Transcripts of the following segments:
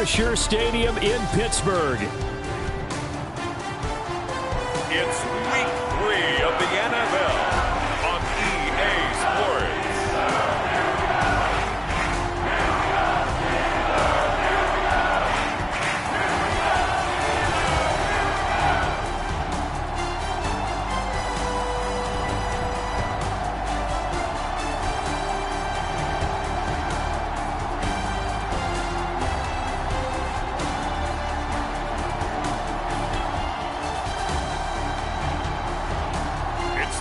Acrisure Stadium in Pittsburgh. It's week 3 of the NFL on EA Sports.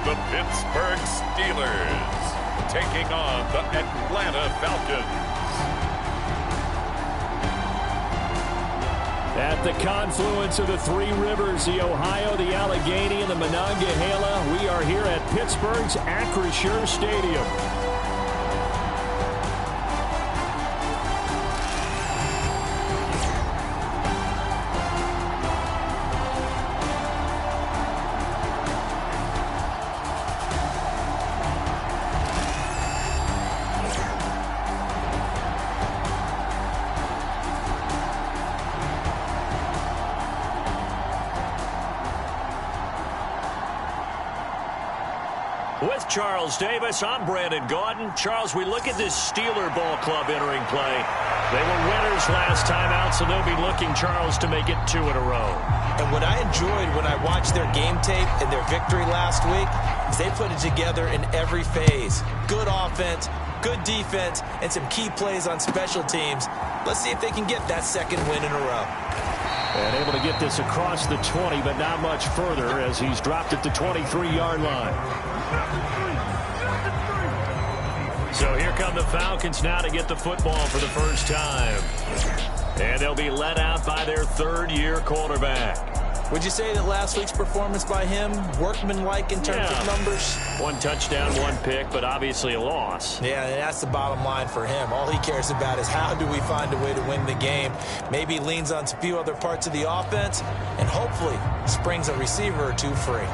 The Pittsburgh Steelers taking on the Atlanta Falcons. At the confluence of the three rivers, the Ohio, the Allegheny, and the Monongahela, we are here at Pittsburgh's Acrisure Stadium. With Charles Davis, I'm Brandon Gaudin. Charles, we look at this Steeler ball club entering play. They were winners last time out, so they'll be looking, Charles, to make it 2 in a row. And what I enjoyed when I watched their game tape and their victory last week is they put it together in every phase. Good offense, good defense, and some key plays on special teams. Let's see if they can get that second win in a row. And able to get this across the 20, but not much further as he's dropped at the 23-yard line. So here come the Falcons now to get the football for the first time. And they'll be led out by their third-year quarterback. Would you say that last week's performance by him, workmanlike in terms of numbers? 1 touchdown, 1 pick, but obviously a loss. Yeah, and that's the bottom line for him. All he cares about is how do we find a way to win the game. Maybe leans on a few other parts of the offense, and hopefully springs a receiver or 2 free.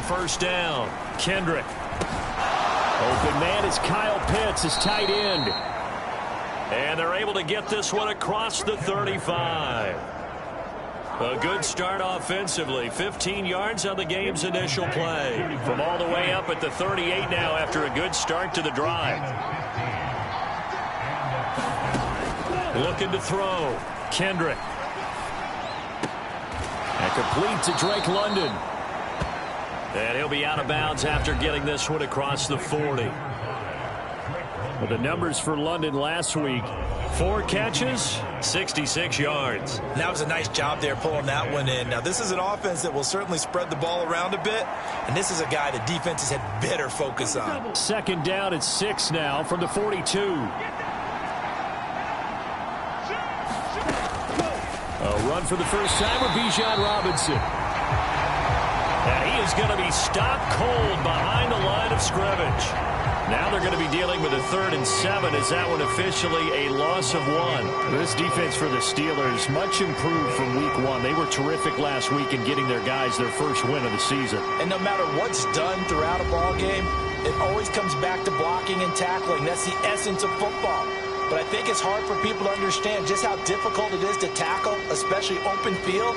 First down, Kendrick. Open man is Kyle Pitts, his tight end. And they're able to get this one across the 35. A good start offensively. 15 yards on the game's initial play. From all the way up at the 38 now after a good start to the drive. Looking to throw, Kendrick. And complete to Drake London. And he'll be out of bounds after getting this one across the 40. Well, the numbers for London last week, 4 catches, 66 yards. That was a nice job there pulling that one in. Now, this is an offense that will certainly spread the ball around a bit, and this is a guy the defense has had better focus on. Second down at 6 now from the 42. A run for the first time with Bijan Robinson. And he is going to be stopped cold behind the line of scrimmage. Now they're going to be dealing with a 3rd and 7 as that one officially a loss of 1. This defense for the Steelers much improved from week 1. They were terrific last week in getting their guys their first win of the season. And no matter what's done throughout a ball game, it always comes back to blocking and tackling. That's the essence of football. But I think it's hard for people to understand just how difficult it is to tackle, especially open field.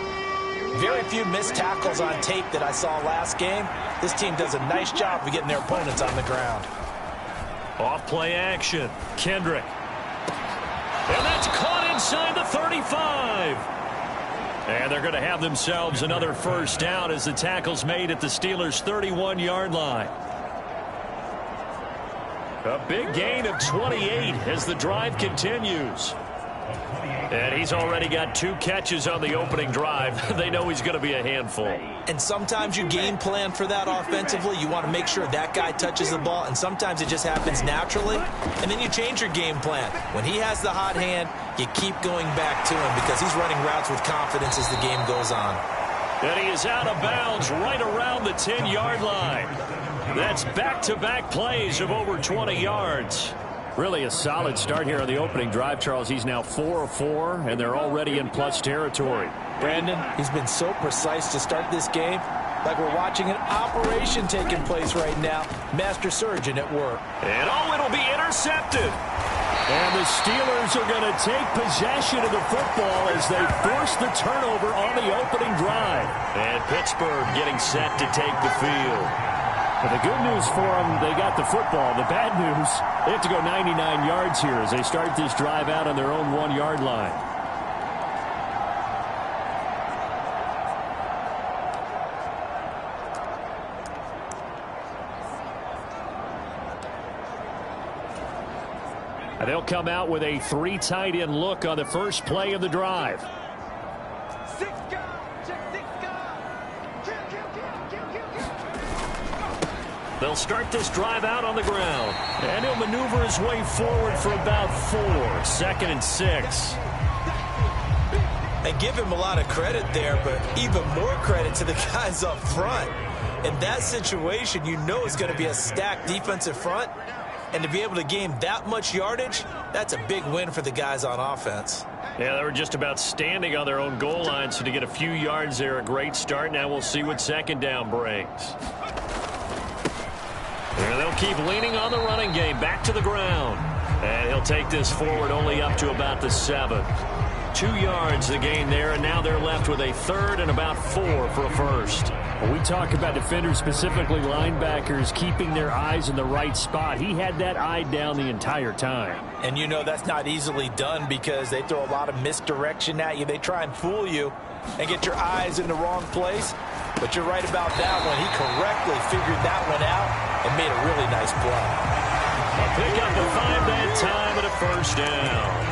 Very few missed tackles on tape that I saw last game. This team does a nice job of getting their opponents on the ground. Off play action, Kendrick. And that's caught inside the 35. And they're going to have themselves another first down as the tackle's made at the Steelers' 31-yard line. A big gain of 28 as the drive continues. And he's already got 2 catches on the opening drive. They know he's going to be a handful. And sometimes you game plan for that offensively. You want to make sure that guy touches the ball, and sometimes it just happens naturally. And then you change your game plan. When he has the hot hand, you keep going back to him because he's running routes with confidence as the game goes on. And he is out of bounds right around the 10-yard line. That's back-to-back plays of over 20 yards. Really a solid start here on the opening drive, Charles. He's now 4 of 4, and they're already in plus territory. Brandon, he's been so precise to start this game. like we're watching an operation taking place right now. Master surgeon at work. And it'll be intercepted. And the Steelers are going to take possession of the football as they force the turnover on the opening drive. And Pittsburgh getting set to take the field. Well, the good news for them, they got the football. The bad news, they have to go 99 yards here as they start this drive out on their own 1-yard line. They'll come out with a 3 tight end look on the first play of the drive. They'll start this drive out on the ground. And he'll maneuver his way forward for about 4. 2nd and 6. And give him a lot of credit there, but even more credit to the guys up front. In that situation, you know it's going to be a stacked defensive front. And to be able to gain that much yardage, that's a big win for the guys on offense. Yeah, they were just about standing on their own goal line, so to get a few yards there, a great start. Now we'll see what 2nd down brings. And they'll keep leaning on the running game, back to the ground. And he'll take this forward only up to about the 7. 2 yards the gain there, and now they're left with a 3rd and about 4 for a first. When we talk about defenders, specifically linebackers, keeping their eyes in the right spot, he had that eye down the entire time. And you know that's not easily done because they throw a lot of misdirection at you. They try and fool you and get your eyes in the wrong place. But you're right about that one. He correctly figured that one out and made a really nice play. A pick up of 5 that time and a first down.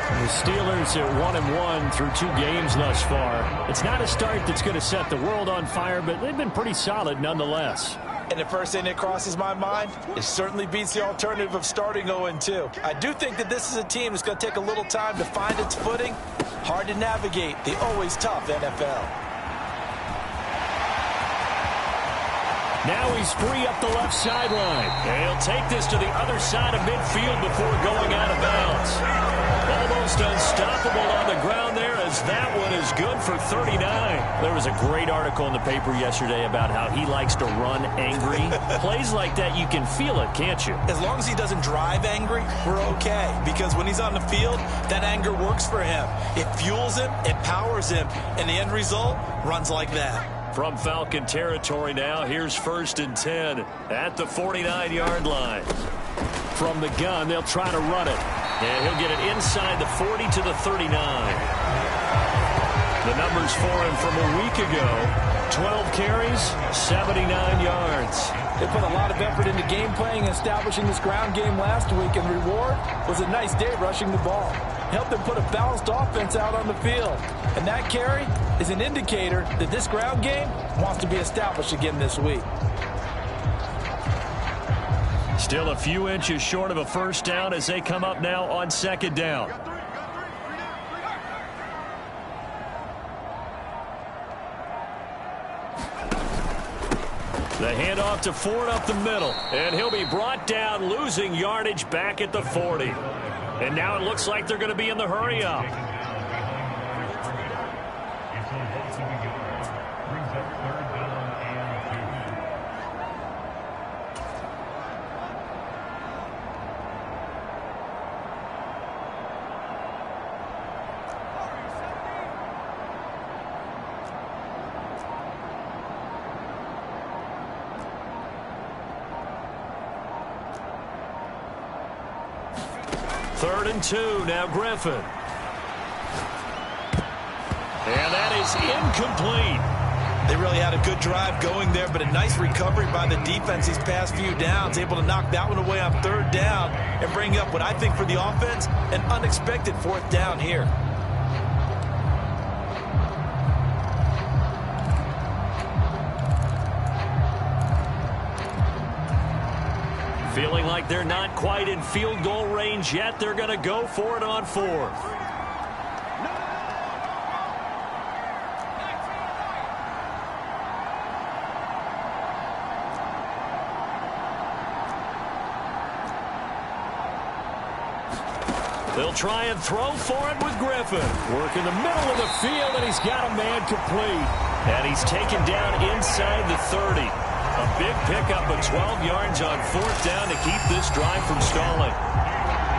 The Steelers at 1-1 through 2 games thus far. It's not a start that's going to set the world on fire, but they've been pretty solid nonetheless. And the first thing that crosses my mind, it certainly beats the alternative of starting 0-2. I do think that this is a team that's going to take a little time to find its footing. Hard to navigate the always tough NFL. Now he's free up the left sideline. And he'll take this to the other side of midfield before going out of bounds. Almost unstoppable on the ground there as that one is good for 39. There was a great article in the paper yesterday about how he likes to run angry. Plays like that, you can feel it, can't you? As long as he doesn't drive angry, we're okay. Because when he's on the field, that anger works for him. It fuels him, it powers him, and the end result runs like that. From Falcon territory now, here's 1st and 10 at the 49-yard line. From the gun, they'll try to run it. And he'll get it inside the 40 to the 39. The numbers for him from a week ago, 12 carries, 79 yards. They put a lot of effort into game playing and establishing this ground game last week, and reward was a nice day rushing the ball. Helped them put a balanced offense out on the field. And that carry is an indicator that this ground game wants to be established again this week. Still a few inches short of a first down as they come up now on 2nd down. The handoff to Ford up the middle. And he'll be brought down, losing yardage back at the 40. And now it looks like they're going to be in the hurry up. Third and 2, now Griffin. And that is incomplete. They really had a good drive going there, but a nice recovery by the defense these past few downs, able to knock that one away on 3rd down and bring up what I think for the offense, an unexpected 4th down here. Feeling like they're not quite in field goal range yet. They're going to go for it on 4th. They'll try and throw for it with Griffin. Work in the middle of the field, and he's got a man complete. And he's taken down inside the 30. A big pickup of 12 yards on 4th down to keep this drive from stalling.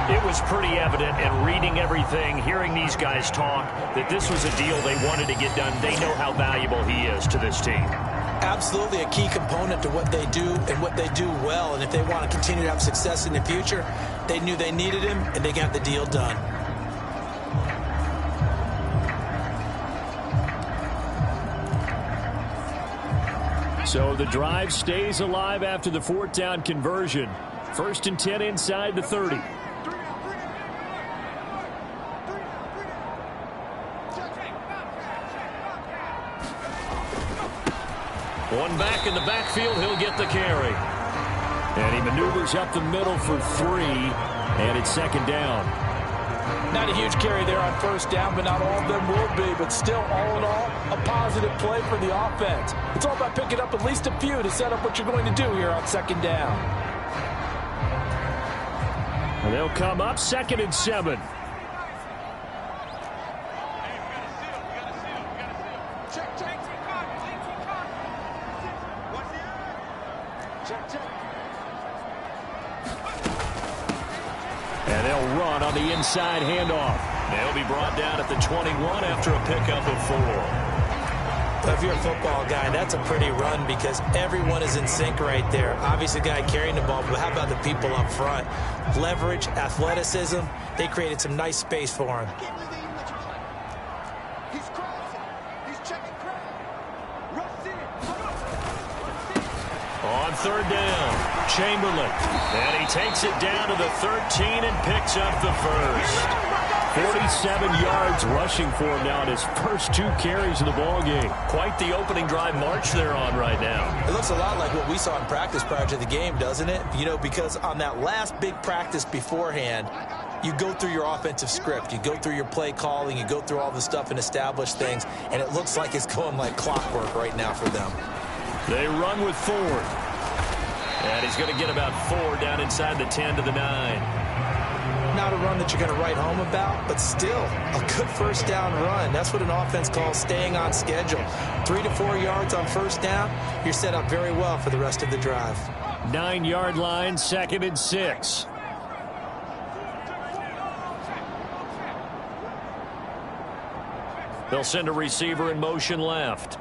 It was pretty evident in reading everything, hearing these guys talk, that this was a deal they wanted to get done. They know how valuable he is to this team. Absolutely a key component to what they do and what they do well. And if they want to continue to have success in the future, they knew they needed him, and they got the deal done. So the drive stays alive after the 4th down conversion. 1st and 10 inside the 30. One back in the backfield, he'll get the carry. And he maneuvers up the middle for 3, and it's 2nd down. Not a huge carry there on 1st down, but not all of them will be. But still, all in all, a positive play for the offense. It's all about picking up at least a few to set up what you're going to do here on 2nd down. And they'll come up 2nd and 7. And they'll run on the inside handoff. They'll be brought down at the 21 after a pickup of 4. But if you're a football guy, that's a pretty run because everyone is in sync right there. Obviously, the guy carrying the ball, but how about the people up front? Leverage, athleticism, they created some nice space for him. On 3rd down, Chamberlain. And he takes it down to the 13 and picks up the 1st. 47 yards rushing for him now in his first 2 carries of the ball game. Quite the opening drive march they're on right now. It looks a lot like what we saw in practice prior to the game, doesn't it? You know, because on that last big practice beforehand, you go through your offensive script. You go through your play calling. You go through all the stuff and establish things. And it looks like it's going like clockwork right now for them. They run with Ford. And he's going to get about 4 down inside the 10 to the 9. Not a run that you're going to write home about, but still a good 1st down run. That's what an offense calls staying on schedule. 3 to 4 yards on 1st down, you're set up very well for the rest of the drive. 9-yard line, 2nd and 6. They'll send a receiver in motion left.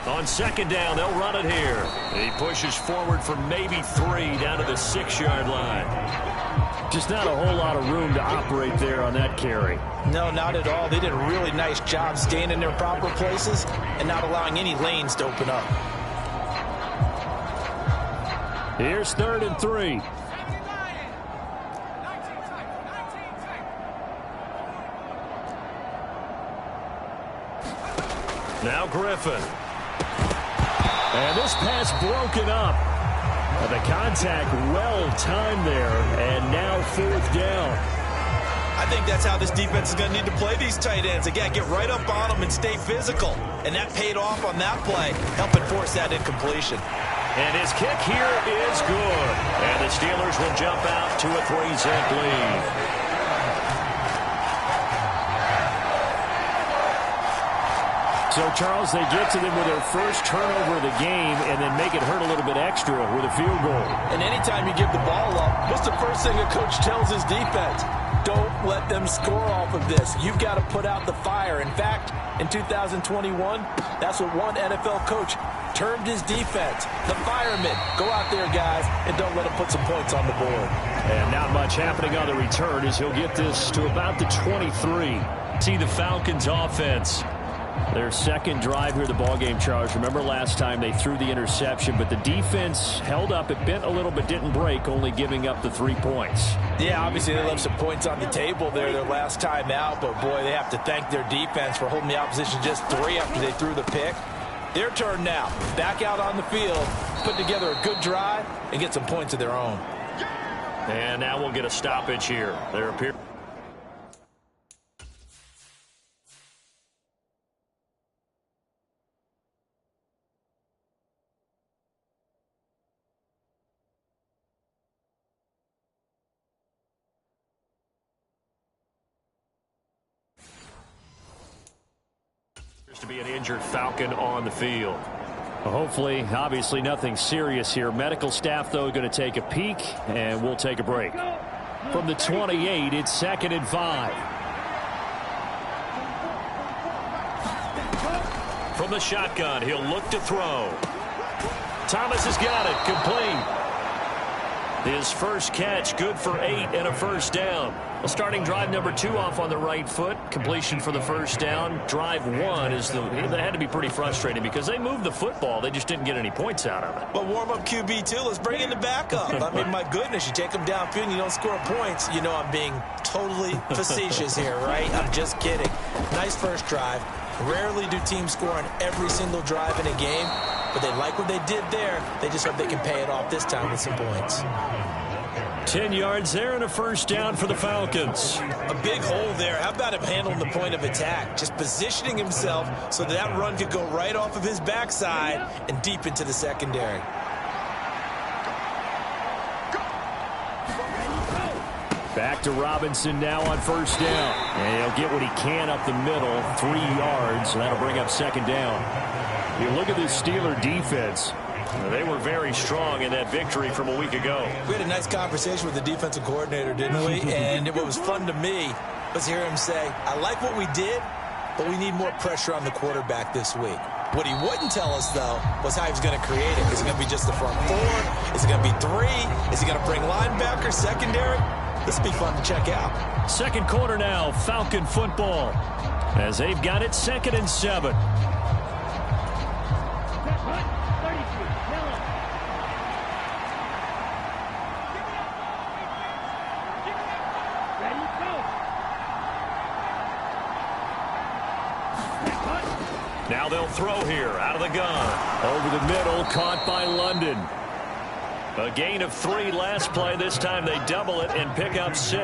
On 2nd down, they'll run it here. He pushes forward for maybe 3 down to the 6-yard line. Just not a whole lot of room to operate there on that carry. No, not at all. They did a really nice job staying in their proper places and not allowing any lanes to open up. Here's 3rd and 3. Now Griffin. And this pass broken up. The contact well-timed there, and now 4th down. I think that's how this defense is going to need to play these tight ends. Again, get right up on them and stay physical. And that paid off on that play, helping force that incompletion. And his kick here is good. And the Steelers will jump out to a 3-set lead. So, Charles, they get to them with their first turnover of the game and then make it hurt a little bit extra with a field goal. And anytime you give the ball up, what's the first thing a coach tells his defense? Don't let them score off of this. You've got to put out the fire. In fact, in 2021, that's what one NFL coach termed his defense. The firemen. Go out there, guys, and don't let them put some points on the board. And not much happening on the return as he'll get this to about the 23. See the Falcons offense. Their second drive here of the ballgame, Charles. Remember last time they threw the interception, but the defense held up. It bent a little but didn't break, only giving up the 3 points. Yeah, obviously they left some points on the table there their last time out, but boy, they have to thank their defense for holding the opposition just 3 after they threw the pick. Their turn now. Back out on the field, put together a good drive, and get some points of their own. And now we'll get a stoppage here. There appears to be an injured Falcon on the field. Well, hopefully, obviously, nothing serious here. Medical staff, though, going to take a peek, and we'll take a break. From the 28, it's 2nd and 5. From the shotgun, he'll look to throw. Thomas has got it, complete. His first catch, good for 8 and a first down. Well, starting drive number 2 off on the right foot. Completion for the first down. Drive 1 is that had to be pretty frustrating because they moved the football. They just didn't get any points out of it. But warm-up QB, too. Let's bring in the backup. I mean, my goodness, you take them downfield and you don't score points. You know I'm being totally facetious here, right? I'm just kidding. Nice first drive. Rarely do teams score on every single drive in a game, but they like what they did there. They just hope they can pay it off this time with some points. 10 yards there and a first down for the Falcons. A big hole there. How about him handling the point of attack? Just positioning himself so that run could go right off of his backside and deep into the secondary. Back to Robinson now on first down. And he'll get what he can up the middle, 3 yards. That'll bring up second down. You look at this Steeler defense. They were very strong in that victory from a week ago. We had a nice conversation with the defensive coordinator, didn't we? And what was fun to me was hear him say, I like what we did, but we need more pressure on the quarterback this week. What he wouldn't tell us, though, was how he was going to create it. Is it going to be just the front 4? Is it going to be 3? Is he going to bring linebackers, secondary? This will be fun to check out. Second quarter now, Falcon football, as they've got it 2nd and 7. Now they'll throw here out of the gun. Over the middle, caught by London. A gain of 3 last play. This time they double it and pick up 6.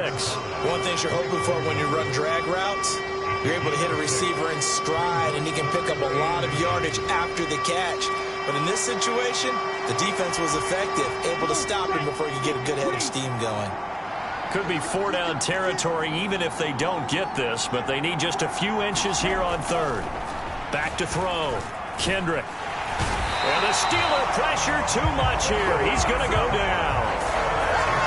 One thing you're hoping for when you run drag routes, you're able to hit a receiver in stride, and he can pick up a lot of yardage after the catch. But in this situation, the defense was effective, able to stop him before he could get a good head of steam going. Could be 4-down territory even if they don't get this, but they need just a few inches here on 3rd. Back to throw. Kendrick. And the Steeler pressure too much here. He's going to go down.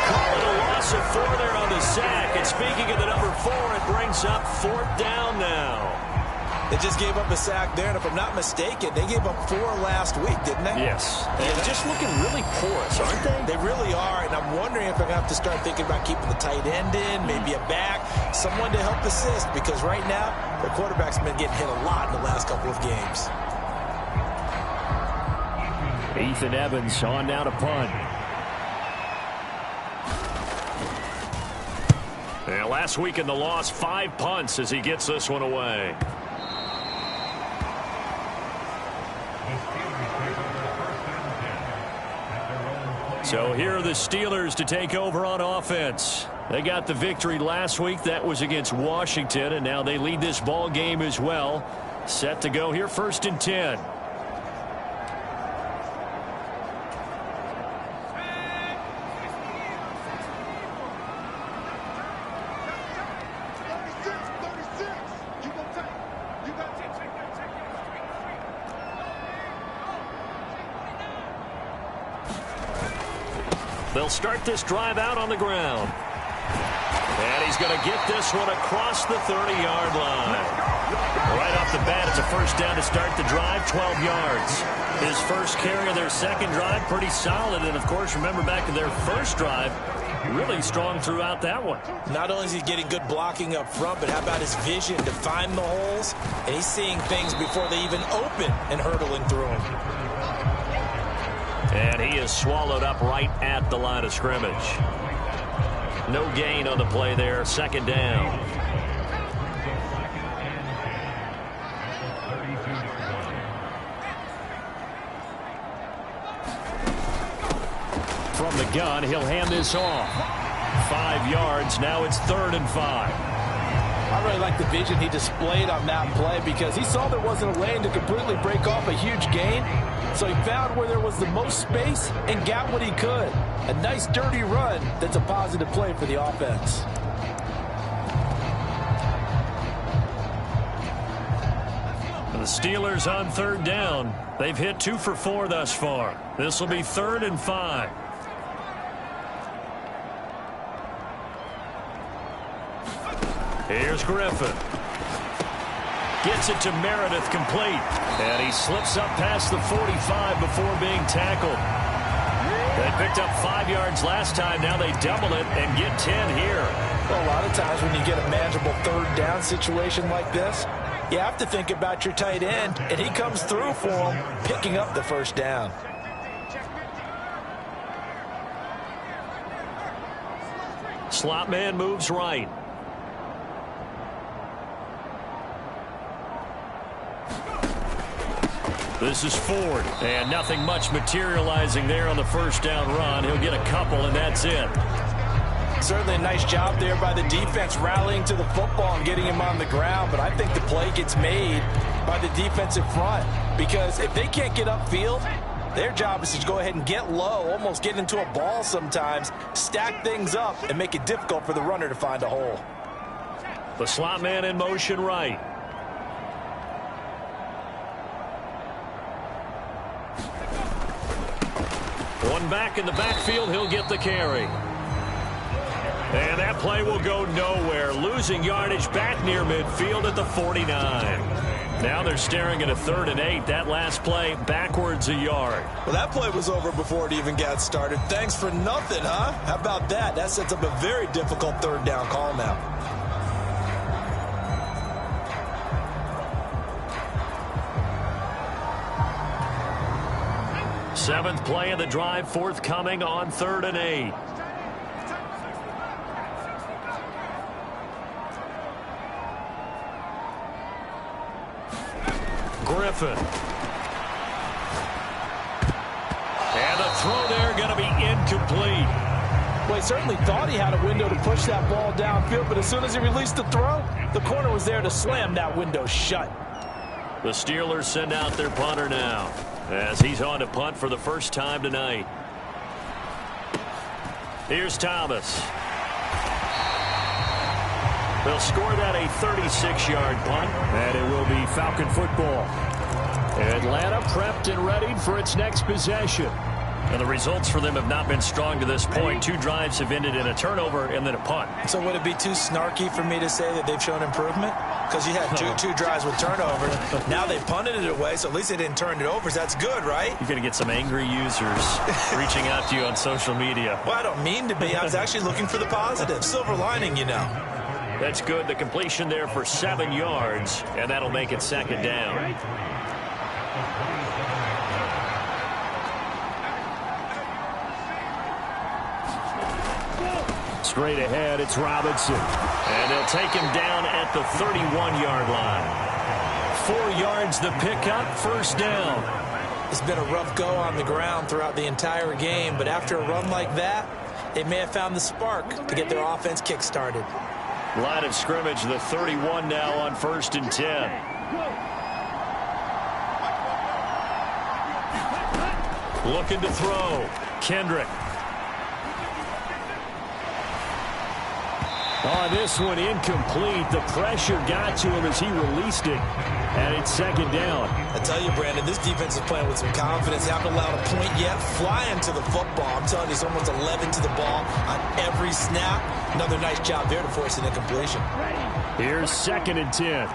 Call it a loss of 4 there on the sack. And speaking of the number 4, it brings up 4th down now. They just gave up a sack there, and if I'm not mistaken, they gave up 4 last week, didn't they? Yes. And just looking really porous, aren't they? They really are, and I'm wondering if they're going to have to start thinking about keeping the tight end in, maybe a back, someone to help assist, because right now, their quarterback's been getting hit a lot in the last couple of games. Ethan Evans on now to punt. And last week in the loss, 5 punts as he gets this one away. So here are the Steelers to take over on offense. They got the victory last week. That was against Washington, and now they lead this ball game as well. Set to go here, 1st and 10. They'll start this drive out on the ground. And he's going to get this one across the 30-yard line. Right off the bat, it's a first down to start the drive, 12 yards. His first carry of their second drive, pretty solid. And, of course, remember back to their first drive, really strong throughout that one. Not only is he getting good blocking up front, but how about his vision to find the holes? And he's seeing things before they even open and hurtling through them. And he is swallowed up right at the line of scrimmage. No gain on the play there. 2nd down. From the gun, he'll hand this off. 5 yards. Now it's 3rd and 5. I really like the vision he displayed on that play because he saw there wasn't a lane to completely break off a huge gain. So he found where there was the most space and got what he could. A nice dirty run that's a positive play for the offense. The Steelers on third down. They've hit 2 for 4 thus far. This will be 3rd and 5. Here's Griffin. Gets it to Meredith complete. And he slips up past the 45 before being tackled. They picked up 5 yards last time. Now they double it and get 10 here. Well, a lot of times when you get a manageable third down situation like this, you have to think about your tight end, and he comes through for him, picking up the first down. Slot man moves right. This is Ford, and nothing much materializing there on the first down run. He'll get a couple, and that's it. Certainly a nice job there by the defense rallying to the football and getting him on the ground, but I think the play gets made by the defensive front because if they can't get upfield, their job is to go ahead and get low, almost get into a ball sometimes, stack things up, and make it difficult for the runner to find a hole. The slot man in motion right. One back in the backfield, he'll get the carry. And that play will go nowhere. Losing yardage back near midfield at the 49. Now they're staring at a 3rd and 8. That last play backwards a yard. Well, that play was over before it even got started. Thanks for nothing, huh? How about that? That sets up a very difficult 3rd down call now. Seventh play of the drive forthcoming on 3rd and 8. Griffin. And the throw there going to be incomplete. Well, he certainly thought he had a window to push that ball downfield, but as soon as he released the throw, the corner was there to slam that window shut. The Steelers send out their punter now as he's on to punt for the first time tonight. Here's Thomas. They'll score that a 36-yard punt, and it will be Falcon football. Atlanta prepped and ready for its next possession. And the results for them have not been strong to this point. 2 drives have ended in a turnover and then a punt. So would it be too snarky for me to say that they've shown improvement? Because you had two drives with turnovers. Now they punted it away, so at least they didn't turn it over. So that's good, right? You're going to get some angry users reaching out to you on social media. Well, I don't mean to be. I was actually looking for the positive. Silver lining, you know. That's good. The completion there for 7 yards, and that'll make it 2nd down. Straight ahead, it's Robinson. And they'll take him down at the 31-yard line. 4 yards the pickup, 1st down. It's been a rough go on the ground throughout the entire game, but after a run like that, they may have found the spark to get their offense kick-started. Line of scrimmage, the 31 now on 1st and 10. Looking to throw. Kendrick. On this one, incomplete. The pressure got to him as he released it, and it's 2nd down. I tell you, Brandon, this defense is playing with some confidence. They haven't allowed a point yet. Flying to the football. I'm telling you, it's almost 11 to the ball on every snap. Another nice job there to force an incompletion. Here's 2nd and 10.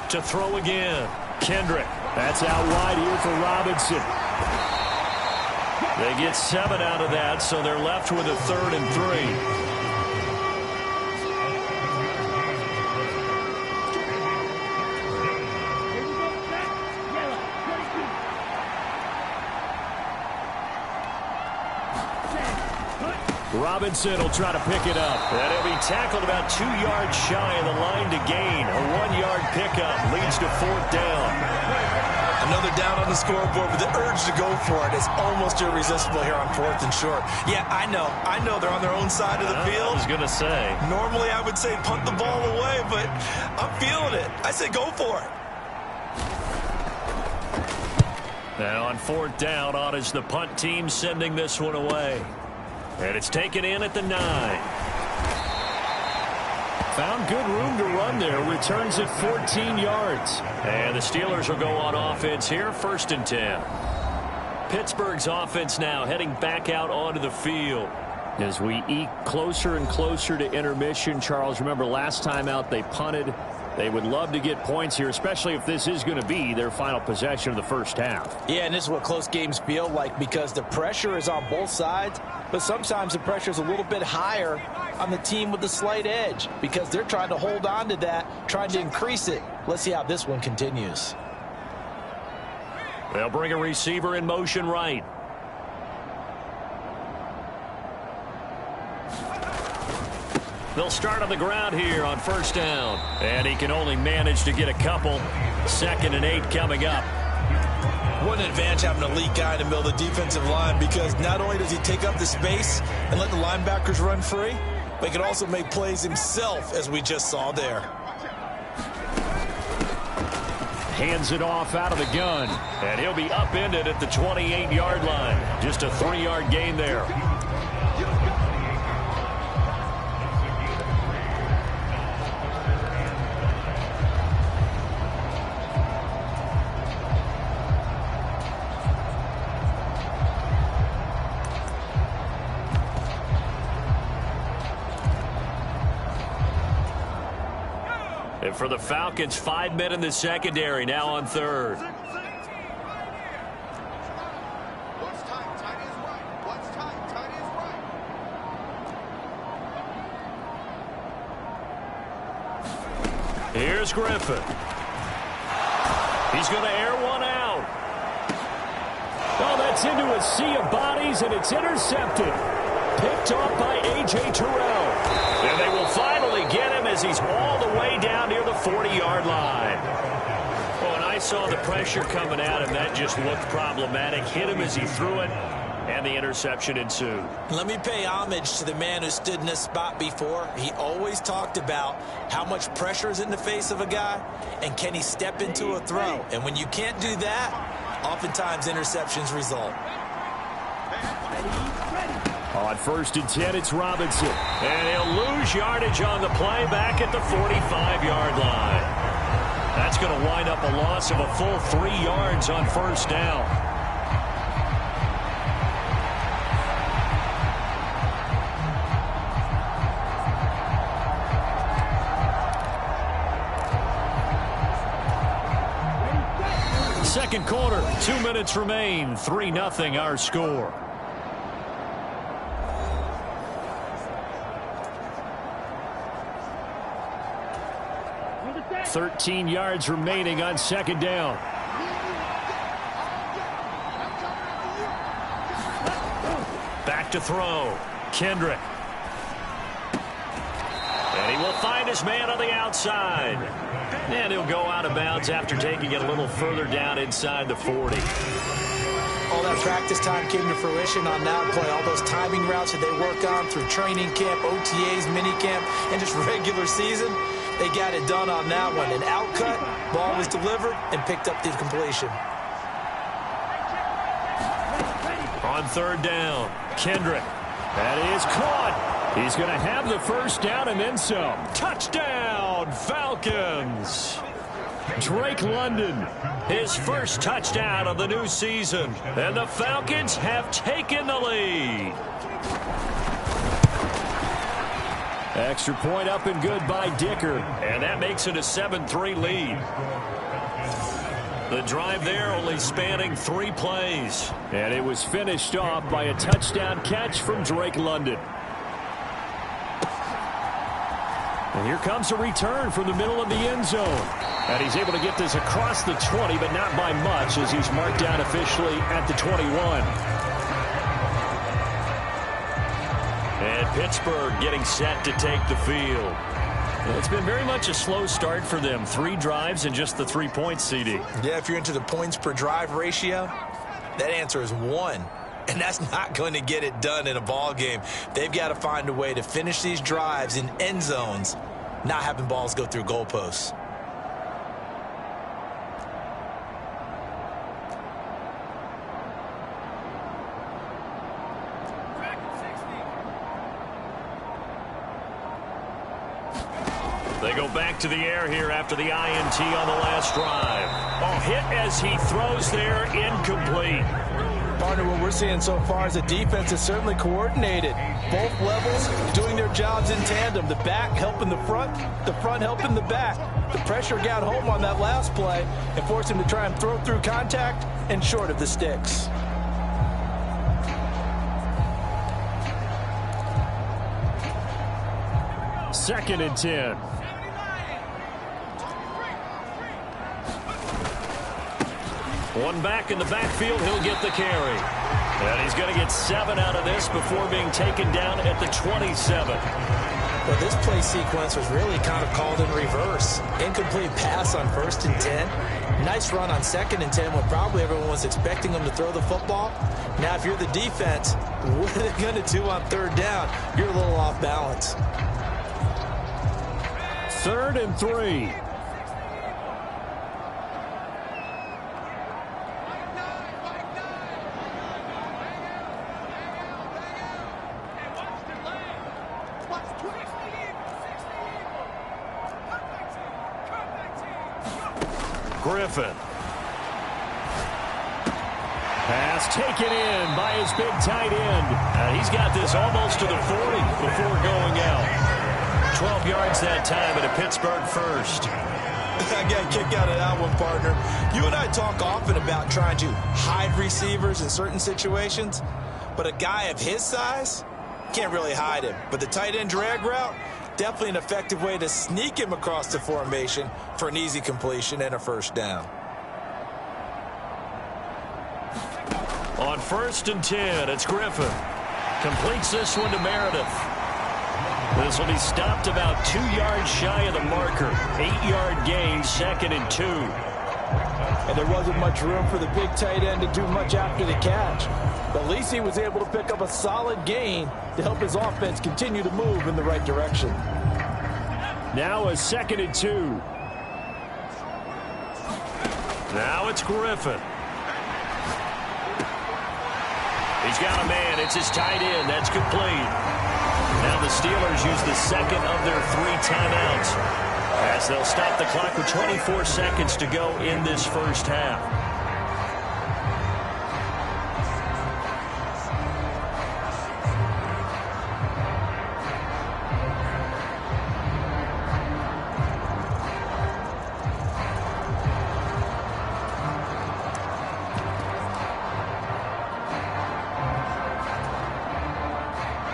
To throw again. Kendrick. That's out wide here for Robinson. They get 7 out of that, so they're left with a 3rd and 3. Robinson will try to pick it up. And he'll be tackled about 2 yards shy of the line to gain. A 1-yard pickup leads to 4th down. Another down on the scoreboard, but the urge to go for it is almost irresistible here on 4th and short. Yeah, I know they're on their own side of the field. I was going to say. Normally I would say punt the ball away, but I'm feeling it. I say go for it. Now on 4th down, on is the punt team sending this one away. And it's taken in at the 9. Found good room to run there. Returns it 14 yards. And the Steelers will go on offense here, 1st and 10. Pittsburgh's offense now heading back out onto the field. As we eke closer and closer to intermission, Charles, remember last time out they punted. They would love to get points here, especially if this is going to be their final possession of the first half. Yeah, and this is what close games feel like because the pressure is on both sides, but sometimes the pressure is a little bit higher on the team with the slight edge because they're trying to hold on to that, trying to increase it. Let's see how this one continues. They'll bring a receiver in motion right. They'll start on the ground here on 1st down. And he can only manage to get a couple. 2nd and 8 coming up. What an advantage having an elite guy in the middle of the defensive line because not only does he take up the space and let the linebackers run free, but he can also make plays himself, as we just saw there. Hands it off out of the gun. And he'll be upended at the 28-yard line. Just a 3-yard gain there. And for the Falcons, 5 men in the secondary, now on 3rd. Here's Griffin. He's going to air one out. Oh, that's into a sea of bodies, and it's intercepted. Picked off by A.J. Terrell. And they will finally get him as he's all the way down near the 40-yard line. Oh, and I saw the pressure coming at him. That just looked problematic. Hit him as he threw it, and the interception ensued. Let me pay homage to the man who stood in this spot before. He always talked about how much pressure is in the face of a guy, and can he step into a throw. And when you can't do that, oftentimes interceptions result. On 1st and 10, it's Robinson. And he'll lose yardage on the play back at the 45-yard line. That's going to wind up a loss of a full 3 yards on 1st down. Second quarter, 2 minutes remain. 3-0 our score. 13 yards remaining on 2nd down. Back to throw. Kendrick. And he will find his man on the outside. And he'll go out of bounds after taking it a little further down inside the 40. All that practice time came to fruition on that play. All those timing routes that they work on through training camp, OTAs, minicamp, and just regular season. They got it done on that one. An outcut, ball was delivered, and picked up the completion. On 3rd down, Kendrick. That is caught. He's going to have the 1st down and then some. Touchdown, Falcons. Drake London, his 1st touchdown of the new season. And the Falcons have taken the lead. Extra point up and good by Dicker. And that makes it a 7-3 lead. The drive there only spanning 3 plays. And it was finished off by a touchdown catch from Drake London. And here comes a return from the middle of the end zone. And he's able to get this across the 20, but not by much as he's marked down officially at the 21. And Pittsburgh getting set to take the field. Well, it's been very much a slow start for them. 3 drives and just the 3 points, CD. Yeah, if you're into the points per drive ratio, that answer is 1. And that's not going to get it done in a ball game. They've got to find a way to finish these drives in end zones, not having balls go through goalposts. go back to the air here after the INT on the last drive. Oh, hit as he throws there, incomplete. Partner, what we're seeing so far is the defense is certainly coordinated. Both levels doing their jobs in tandem. The back helping the front helping the back. The pressure got home on that last play and forced him to try and throw through contact and short of the sticks. Second and 10. One back in the backfield, he'll get the carry. And he's going to get 7 out of this before being taken down at the 27. Well, this play sequence was really kind of called in reverse. Incomplete pass on 1st and 10. Nice run on 2nd and 10 when probably everyone was expecting him to throw the football. Now, if you're the defense, what are they going to do on 3rd down? You're a little off balance. 3rd and 3. Griffin. Pass taken in by his big tight end. He's got this almost to the 40 before going out. 12 yards that time and a Pittsburgh first. I got a kick out of that one, partner. You and I talk often about trying to hide receivers in certain situations, but a guy of his size can't really hide him. But the tight end drag route, definitely an effective way to sneak him across the formation for an easy completion and a 1st down. On 1st and 10, it's Griffin. Completes this one to Meredith. This will be stopped about 2 yards shy of the marker. 8-yard gain, 2nd and 2. And there wasn't much room for the big tight end to do much after the catch. But at least he was able to pick up a solid gain to help his offense continue to move in the right direction. Now a 2nd and 2. Now it's Griffin. He's got a man. It's his tight end. That's complete. Now the Steelers use the 2nd of their 3 timeouts as they'll stop the clock with 24 seconds to go in this first half.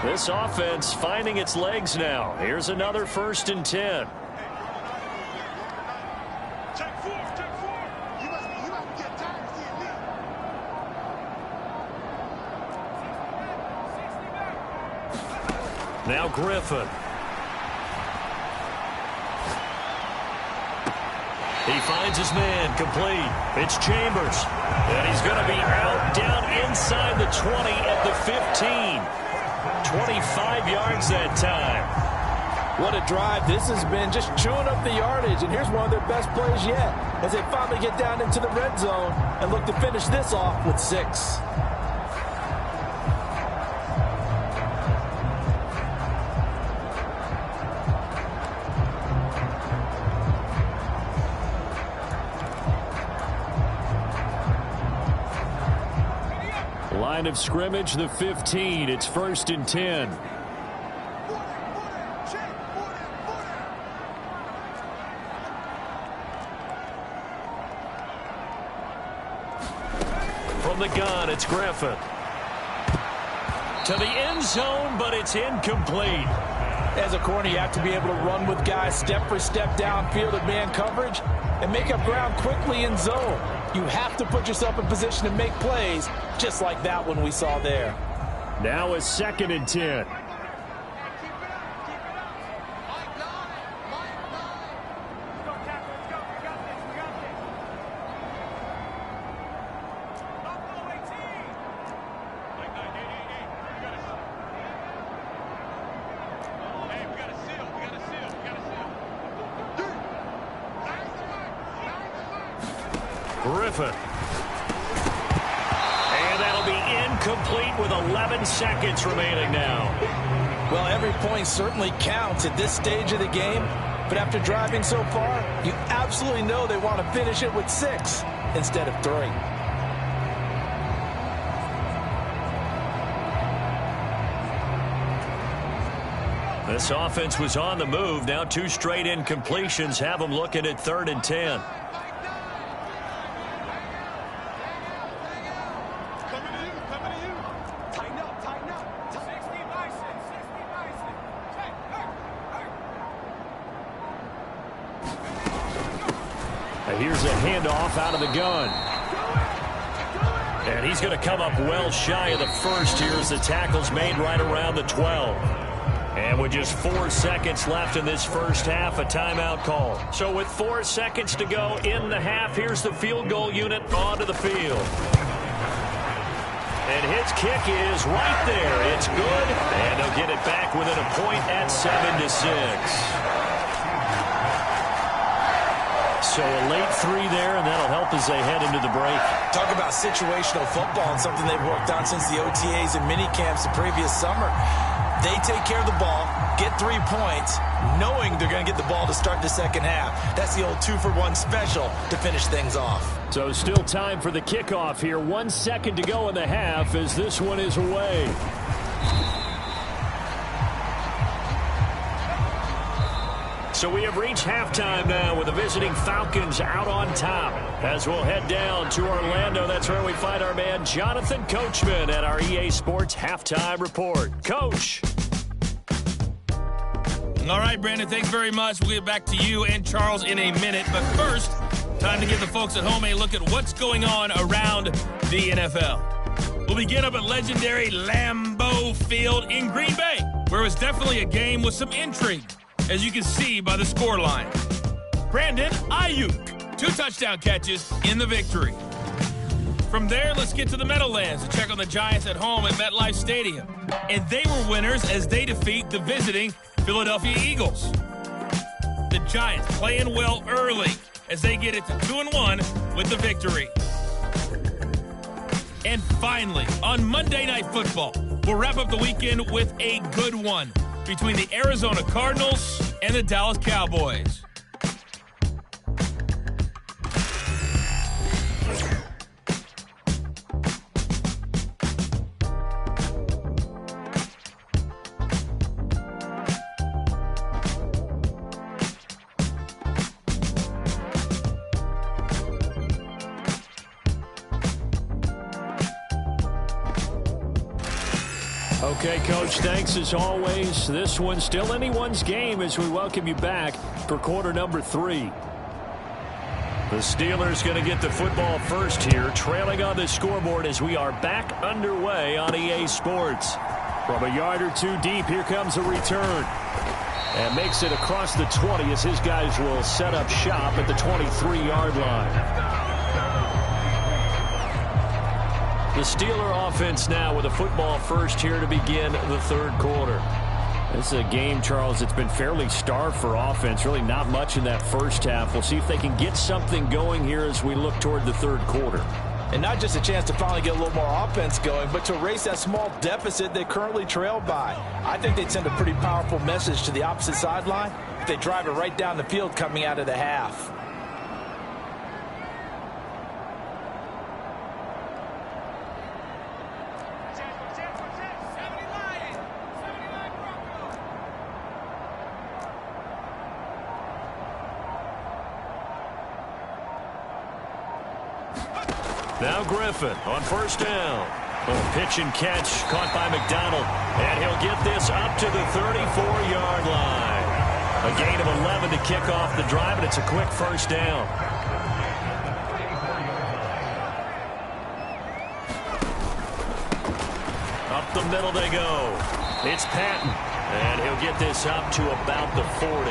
This offense finding its legs now. Here's another 1st and 10. Now Griffin. He finds his man, complete. It's Chambers. And he's going to be out down inside the 20 at the 15. 25 yards that time. What a drive. This has been just chewing up the yardage, and here's one of their best plays yet as they finally get down into the red zone and look to finish this off with 6. Line of scrimmage, the 15. It's 1st and 10. From the gun, it's Griffin. To the end zone, but it's incomplete. As a corner, you have to be able to run with guys step for step downfield at man coverage and make up ground quickly in zone. You have to put yourself in position to make plays, just like that one we saw there. Now a 2nd and 10. Griffin. And that'll be incomplete with 11 seconds remaining now. Well, every point certainly counts at this stage of the game. But after driving so far, you absolutely know they want to finish it with 6 instead of 3. This offense was on the move. Now 2 straight incompletions have them looking at 3rd and 10. Here's a handoff out of the gun. And he's going to come up well shy of the first here as the tackle's made right around the 12. And with just 4 seconds left in this first half, a timeout call. So with 4 seconds to go in the half, here's the field goal unit onto the field. And his kick is right there. It's good. And they'll get it back within a point at 7-6. So a late 3 there, and that'll help as they head into the break. Talk about situational football and something they've worked on since the OTAs and mini camps the previous summer. They take care of the ball, get 3 points, knowing they're going to get the ball to start the second half. That's the old 2-for-1 special to finish things off. So still time for the kickoff here. 1 second to go in the half as this one is away. So we have reached halftime now with the visiting Falcons out on top. As we'll head down to Orlando, that's where we find our man Jonathan Coachman at our EA Sports Halftime Report. Coach. All right, Brandon, thanks very much. We'll get back to you and Charles in a minute. But first, time to give the folks at home a look at what's going on around the NFL. We'll begin up at legendary Lambeau Field in Green Bay, where it was definitely a game with some intrigue, as you can see by the scoreline. Brandon Ayuk, 2 touchdown catches in the victory. From there, let's get to the Meadowlands to check on the Giants at home at MetLife Stadium. And they were winners as they defeat the visiting Philadelphia Eagles. The Giants playing well early as they get it to 2-1 with the victory. And finally, on Monday Night Football, we'll wrap up the weekend with a good one between the Arizona Cardinals and the Dallas Cowboys. Okay, Coach, thanks as always. This one's still anyone's game as we welcome you back for quarter number 3. The Steelers going to get the football first here, trailing on the scoreboard as we are back underway on EA Sports. From a yard or 2 deep, here comes a return. And makes it across the 20 as his guys will set up shop at the 23-yard line. The Steeler offense now with a football first here to begin the third quarter. This is a game, Charles, it's been fairly starved for offense. Really not much in that first half. We'll see if they can get something going here as we look toward the third quarter. And not just a chance to finally get a little more offense going, but to erase that small deficit they currently trail by. I think they'd send a pretty powerful message to the opposite sideline if they drive it right down the field coming out of the half. Now Griffin on first down. Pitch and catch caught by McDonald. And he'll get this up to the 34-yard line. A gain of 11 to kick off the drive, and it's a quick first down. Up the middle they go. It's Patton. And he'll get this up to about the 40.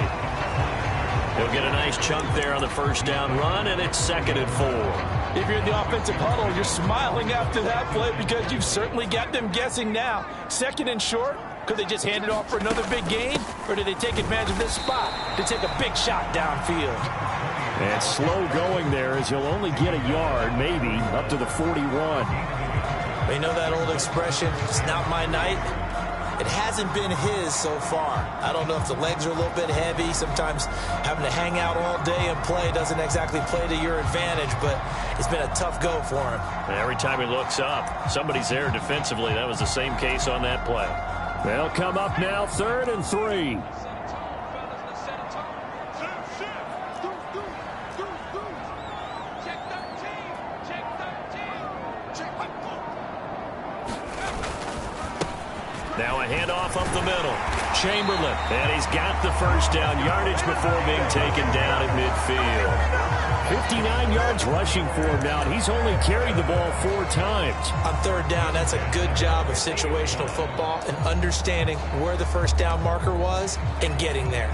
He'll get a nice chunk there on the first down run, and it's 2nd and 4. If you're in the offensive huddle, you're smiling after that play because you've certainly got them guessing now. 2nd and short, could they just hand it off for another big gain? Or do they take advantage of this spot to take a big shot downfield? And slow going there as he'll only get a yard, maybe, up to the 41. You know that old expression, it's not my night? It hasn't been his so far. I don't know if the legs are a little bit heavy. Sometimes having to hang out all day and play doesn't exactly play to your advantage, but it's been a tough go for him. Every time he looks up, somebody's there defensively. That was the same case on that play. They'll come up now, 3rd and 3. Now a handoff up the middle. Chamberlain, and he's got the first down yardage before being taken down at midfield. 59 yards rushing for him now, and he's only carried the ball 4 times. On 3rd down, that's a good job of situational football and understanding where the first down marker was and getting there.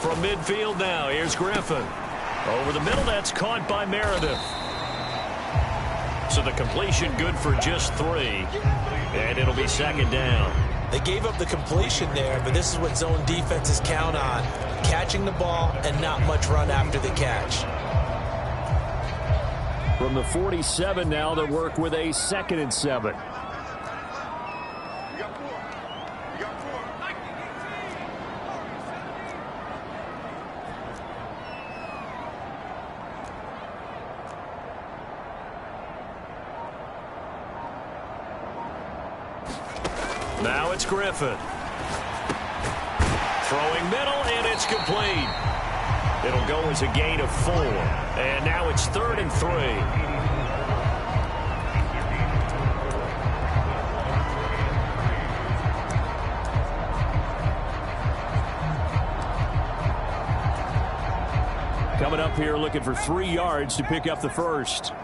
From midfield now, here's Griffin. Over the middle, that's caught by Meredith. So the completion good for just 3. And it'll be 2nd down. They gave up the completion there, but this is what zone defenses count on. Catching the ball and not much run after the catch. From the 47 now, they work with a 2nd and 7. Now it's Griffin. Throwing middle, and it's complete. It'll go as a gain of 4. And now it's 3rd and 3. Coming up here looking for 3 yards to pick up the first.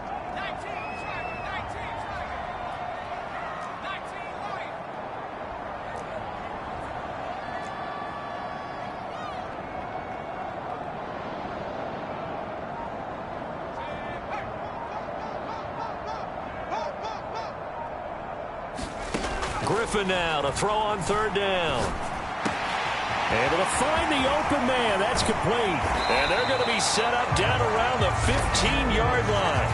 Griffin now to throw on 3rd down. Able to find the open man. That's complete. And they're going to be set up down around the 15-yard line.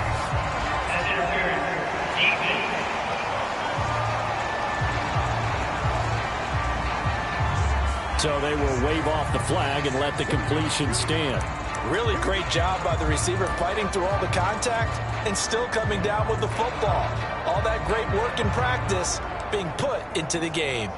So they will wave off the flag and let the completion stand. Really great job by the receiver fighting through all the contact and still coming down with the football. All that great work in practice being put into the game.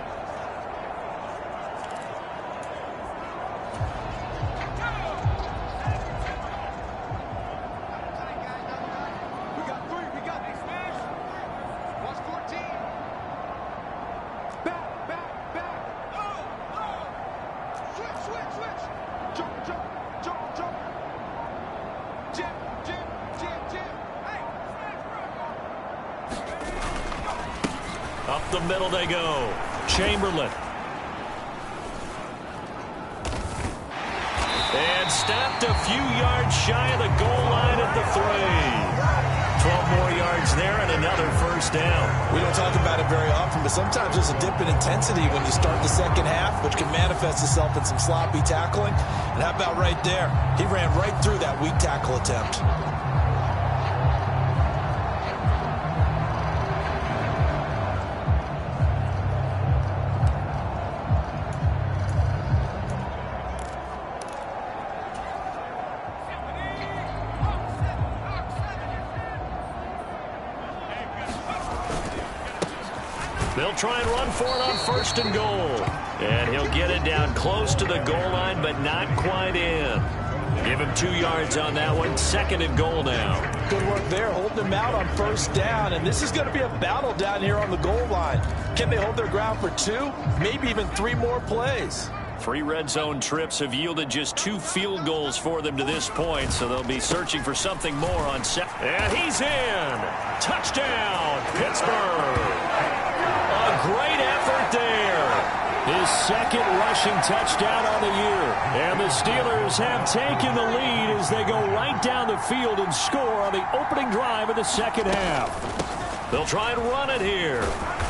Up the middle they go. Chamberlain. And stopped a few yards shy of the goal line at the 3. 12 more yards there and another first down. We don't talk about it very often, but sometimes there's a dip in intensity when you start the second half, which can manifest itself in some sloppy tackling. And how about right there? He ran right through that weak tackle attempt. They'll try and run for it on 1st and goal. And he'll get it down close to the goal line, but not quite in. Give him 2 yards on that one. 2nd and goal now. Good work there, holding them out on 1st down. And this is going to be a battle down here on the goal line. Can they hold their ground for 2, maybe even 3 more plays? 3 red zone trips have yielded just 2 field goals for them to this point, so they'll be searching for something more on set. And he's in. Touchdown, Pittsburgh. A great effort there. His second rushing touchdown on the year. And the Steelers have taken the lead as they go right down the field and score on the opening drive of the second half. They'll try and run it here.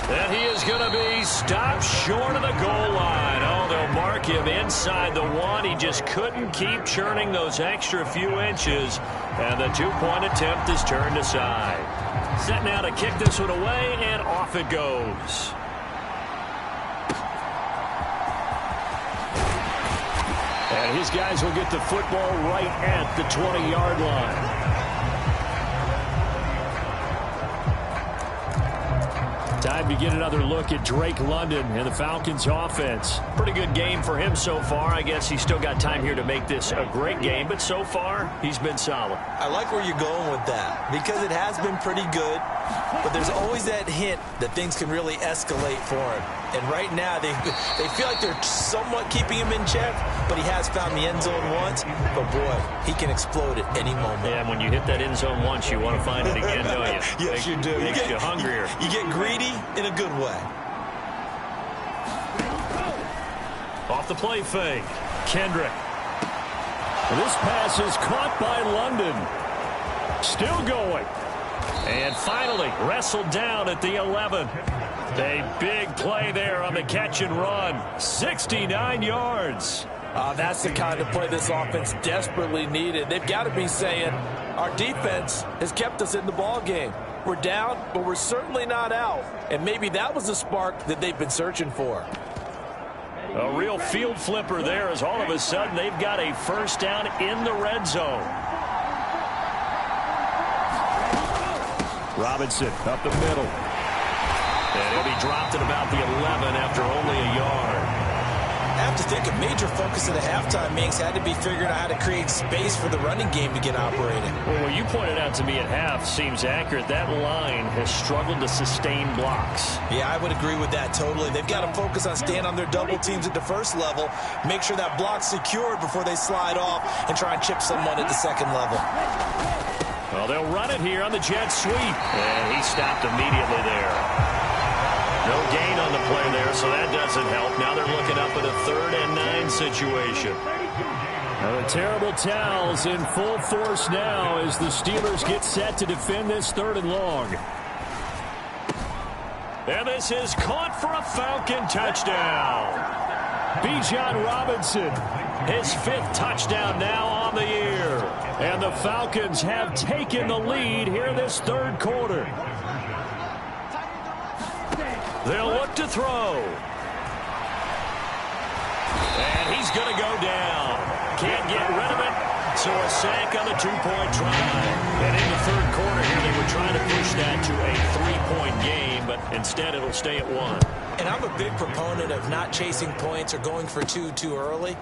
And he is going to be stopped short of the goal line. Oh, they'll mark him inside the one. He just couldn't keep churning those extra few inches. And the two-point attempt is turned aside. Set now to kick this one away, and off it goes. And his guys will get the football right at the 20-yard line. Time to get another look at Drake London and the Falcons offense. Pretty good game for him so far. I guess he's still got time here to make this a great game, but so far he's been solid. I like where you're going with that because it has been pretty good, but there's always that hint that things can really escalate for him. And right now they feel like they're somewhat keeping him in check, but he has found the end zone once. But boy, he can explode at any moment. Yeah, and when you hit that end zone once, you want to find it again, don't you? Yes, you do. Makes you hungrier. You get greedy in a good way. Off the play fake. Kendrick. This pass is caught by London. Still going. And finally wrestled down at the 11. A big play there on the catch and run. 69 yards. That's the kind of play this offense desperately needed. They've got to be saying, our defense has kept us in the ball game. We're down, but we're certainly not out. And maybe that was the spark that they've been searching for. A real field flipper there as all of a sudden they've got a first down in the red zone. Robinson up the middle. And he'll be dropped at about the 11 after only a yard. I have to think a major focus of the halftime mix had to be figuring out how to create space for the running game to get operating. Well, what you pointed out to me at half seems accurate. That line has struggled to sustain blocks. Yeah, I would agree with that totally. They've got to focus on staying on their double teams at the first level, make sure that block's secured before they slide off and try and chip someone at the second level. Well, they'll run it here on the jet sweep. And he stopped immediately there. No gain on the play there, so that doesn't help. Now they're looking up at a 3rd and 9 situation. Now the terrible towels in full force now as the Steelers get set to defend this 3rd and long. And this is caught for a Falcon touchdown. Bijan Robinson, his 5th touchdown now on the year. And the Falcons have taken the lead here this 3rd quarter. They'll look to throw. And he's going to go down. Can't get rid of it. So a sack on the 2-point try. And in the 3rd quarter here, they were trying to push that to a 3-point game, but instead it'll stay at 1. And I'm a big proponent of not chasing points or going for two too early.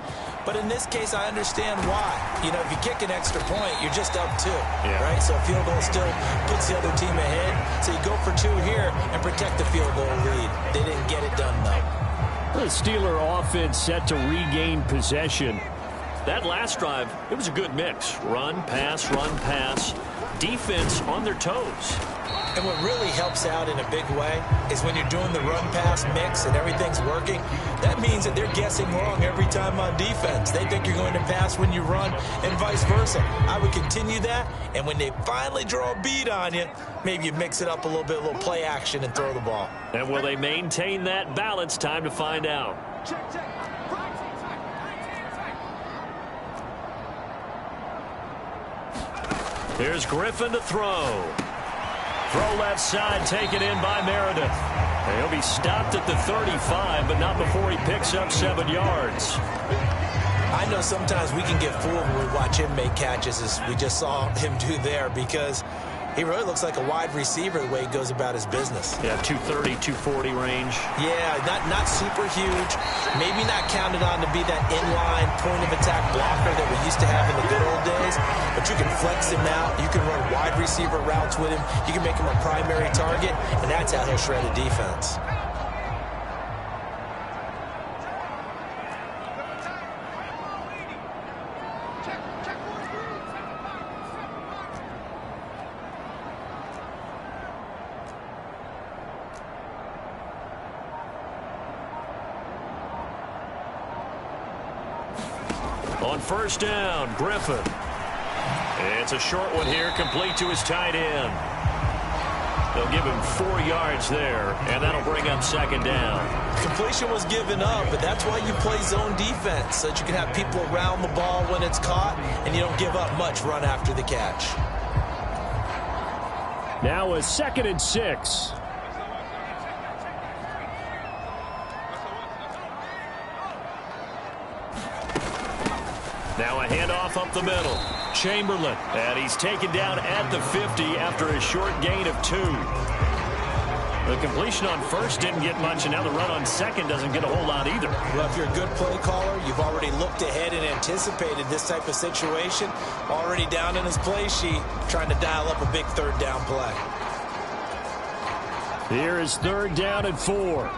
But in this case, I understand why. You know, if you kick an extra point, you're just up 2, right? So a field goal still puts the other team ahead. So you go for 2 here and protect the field goal lead. They didn't get it done, though. The Steeler offense set to regain possession. That last drive, it was a good mix. Run, pass, defense on their toes. And what really helps out in a big way is when you're doing the run-pass mix and everything's working, that means that they're guessing wrong every time on defense. They think you're going to pass when you run and vice versa. I would continue that, and when they finally draw a beat on you, maybe you mix it up a little bit, a little play action and throw the ball. And will they maintain that balance? Time to find out. Here's Griffin to throw. Throw left side, taken in by Meredith. And he'll be stopped at the 35, but not before he picks up 7 yards. I know sometimes we can get fooled when we watch him make catches, as we just saw him do there, because he really looks like a wide receiver the way he goes about his business. Yeah, 230, 240 range. Yeah, not super huge. Maybe not counted on to be that inline point-of-attack blocker that we used to have in the good old days. But you can flex him out. You can run wide receiver routes with him. You can make him a primary target, and that's how he'll shred a defense. On first down, Griffin. It's a short one here, complete to his tight end. They'll give him 4 yards there, and that'll bring up second down. Completion was given up, but that's why you play zone defense, so that you can have people around the ball when it's caught, and you don't give up much run after the catch. Now a 2nd and 6. Now a handoff up the middle. Chamberlain, and he's taken down at the 50 after a short gain of 2. The completion on first didn't get much, and now the run on second doesn't get a whole lot either. Well, if you're a good play caller, you've already looked ahead and anticipated this type of situation. Already down in his play sheet, trying to dial up a big third down play. Here is 3rd down and 4.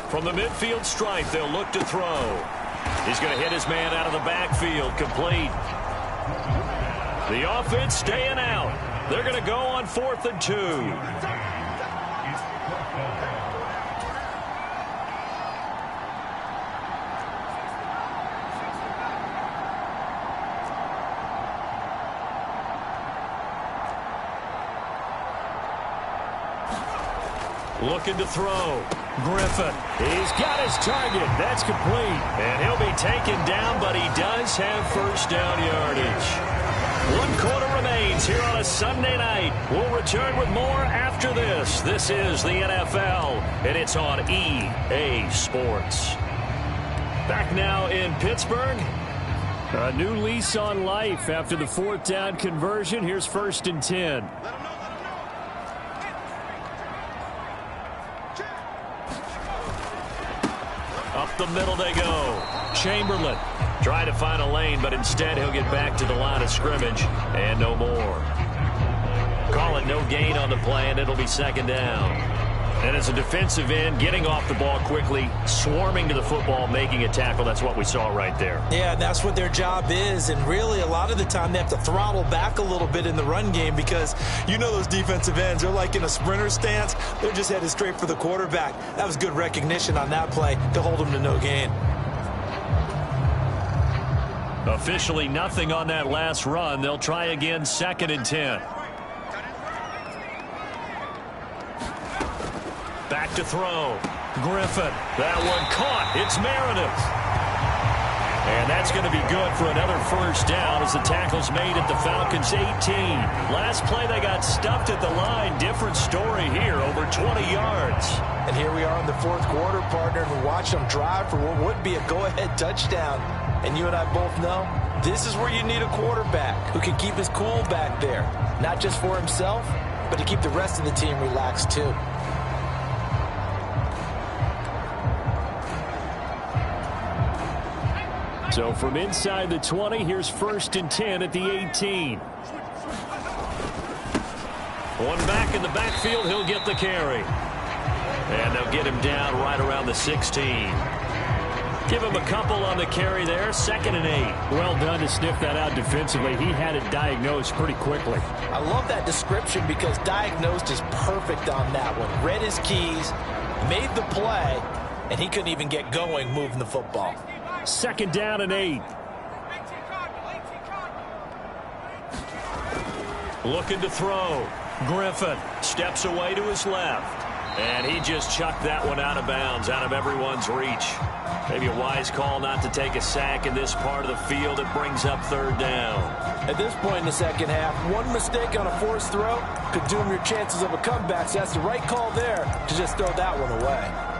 From the midfield stripe, they'll look to throw. He's going to hit his man out of the backfield, complete. The offense staying out. They're going to go on 4th and 2. Looking to throw. Griffin. He's got his target. That's complete. And he'll be taken down, but he does have first down yardage. 1 quarter remains here on a Sunday night. We'll return with more after this. This is the NFL, and it's on EA Sports. Back now in Pittsburgh. A new lease on life after the 4th down conversion. Here's 1st and 10. Up the middle they go. Chamberlain trying to find a lane, but instead he'll get back to the line of scrimmage and no more. Call it no gain on the play, and it'll be 2nd down. And as a defensive end, getting off the ball quickly, swarming to the football, making a tackle, that's what we saw right there. Yeah, that's what their job is, and really a lot of the time they have to throttle back a little bit in the run game because you know those defensive ends, they're like in a sprinter stance. They're just headed straight for the quarterback. That was good recognition on that play to hold them to no gain. Officially nothing on that last run. They'll try again, 2nd and 10. Back to throw. Griffin. That one caught. It's Meredith. And that's going to be good for another first down as the tackle's made at the Falcons' 18. Last play they got stuffed at the line. Different story here, over 20 yards. And here we are in the 4th quarter, partner, and we watch them drive for what would be a go-ahead touchdown. And you and I both know this is where you need a quarterback who can keep his cool back there. Not just for himself, but to keep the rest of the team relaxed too. So from inside the 20, here's 1st and 10 at the 18. One back in the backfield, he'll get the carry. And they'll get him down right around the 16. Give him a couple on the carry there, 2nd and 8. Well done to sniff that out defensively. He had it diagnosed pretty quickly. I love that description because diagnosed is perfect on that one. Read his keys, made the play, and he couldn't even get going moving the football. 2nd down and 8. Looking to throw. Griffin steps away to his left. And he just chucked that one out of bounds, out of everyone's reach. Maybe a wise call not to take a sack in this part of the field. It brings up 3rd down. At this point in the second half, one mistake on a forced throw could doom your chances of a comeback. So that's the right call there to just throw that one away.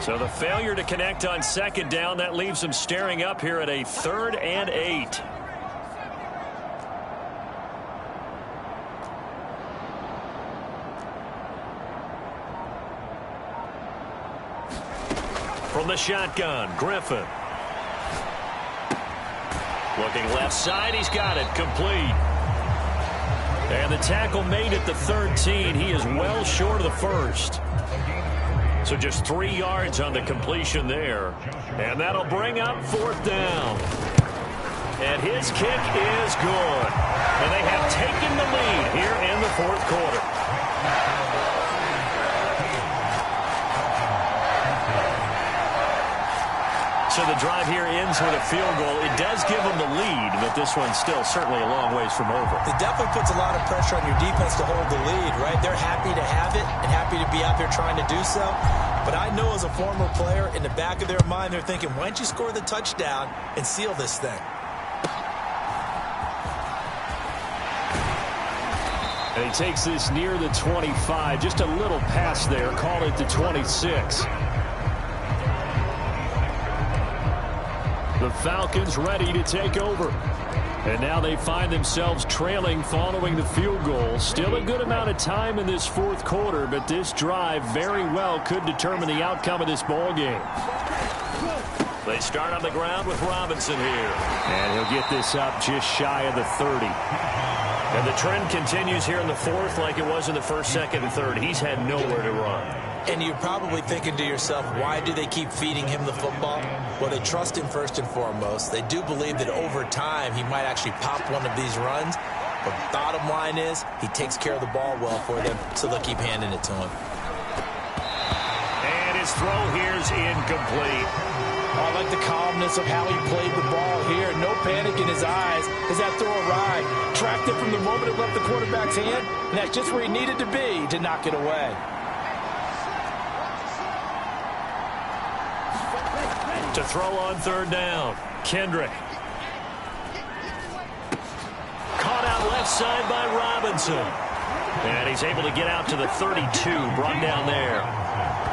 So the failure to connect on 2nd down, that leaves them staring up here at a 3rd and 8. From the shotgun, Griffin. Looking left side, he's got it, complete. And the tackle made at the 13. He is well short of the first. So just 3 yards on the completion there. And that'll bring up 4th down. And his kick is good. And they have taken the lead here in the 4th quarter. So the drive here ends with a field goal. It does give them the lead, but this one's still certainly a long ways from over. It definitely puts a lot of pressure on your defense to hold the lead, right? They're happy to have it and happy to be out there trying to do so. But I know as a former player, in the back of their mind, they're thinking, why don't you score the touchdown and seal this thing? And he takes this near the 25. Just a little pass there. Call it the 26. The Falcons ready to take over. And now they find themselves trailing following the field goal. Still a good amount of time in this 4th quarter, but this drive very well could determine the outcome of this ball game. They start on the ground with Robinson here. And he'll get this up just shy of the 30. And the trend continues here in the 4th like it was in the 1st, 2nd, and 3rd. He's had nowhere to run. And you're probably thinking to yourself, why do they keep feeding him the football? Well, they trust him first and foremost. They do believe that over time he might actually pop one of these runs. But the bottom line is he takes care of the ball well for them, so they'll keep handing it to him. And his throw here's incomplete. I like the calmness of how he played the ball here. No panic in his eyes as that throw arrived. Tracked it from the moment it left the quarterback's hand, and that's just where he needed to be to knock it away. To throw on 3rd down, Kendrick. Caught out left side by Robinson. And he's able to get out to the 32, brought down there.